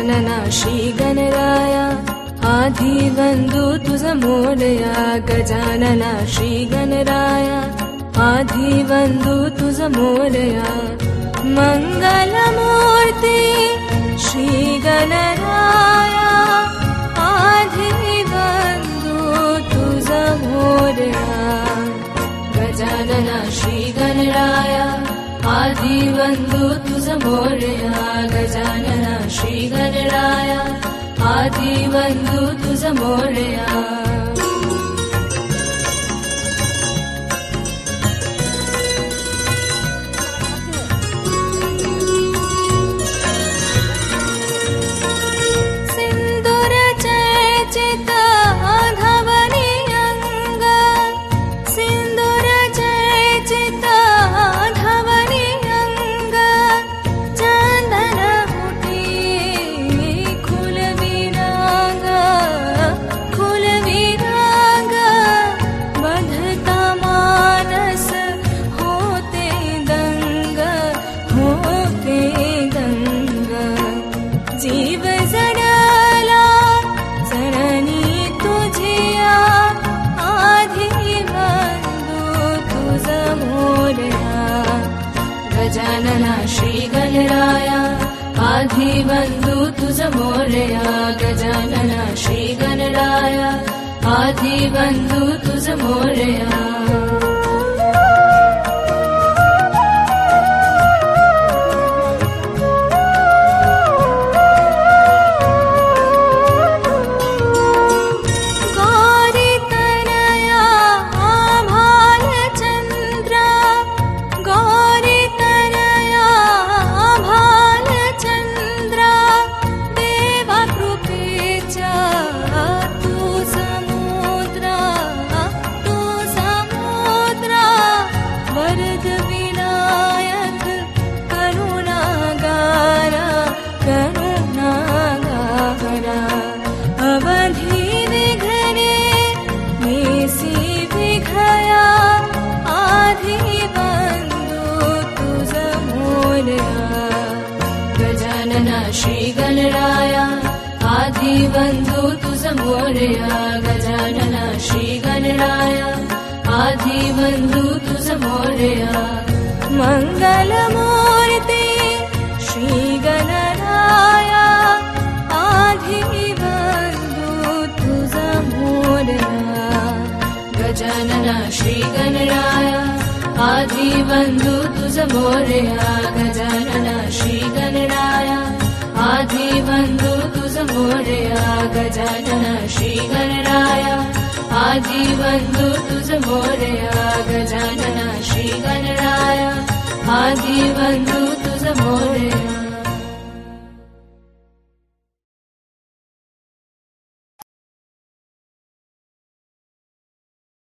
गजानना श्री गणराया आधी बंधु तुझ मोरया गजानना श्री गणराया आधी बंधु तुझ मोरया मंगलमूर्ती श्री गणराया आधी बंधु तुझ मोरया गजानना श्री गणराया आधी बंधु तुझ मोरया गजानना श्री गणराया आधी बंधु तुझ मोरया सिंदूर चर्चित धवनी अंग सिंदूर चर्चित धवनी अंग चंदन मुठी खुल विराग बधता मानस होते दंग जीव जडला चरणी तुझिया आधी बंधु तुझ मोरया गजानना श्री गणराया आधी बंधु तुझ मोरया गजानना श्री गणराया आधी बंधु तुझ मोरया अवधि विघ्ने मेसी विघया आधी बंधु तुझ मोरया गजानना श्री गणराया आधी बंधु तुझ मोरया गजानना श्री गणराया आधी बंधु तुझ मोरया मंगलमूर्ती श्री गणराया आधी गजानना श्री गणराया आधी बंधु तुझ मोरया गजानना श्री गणराया आधी बंधु तुझ मोरया गजानना श्री गणराया आधी बंधु तुझ मोरया गजानना श्री गणराया आधी बंधु तुझ मोरया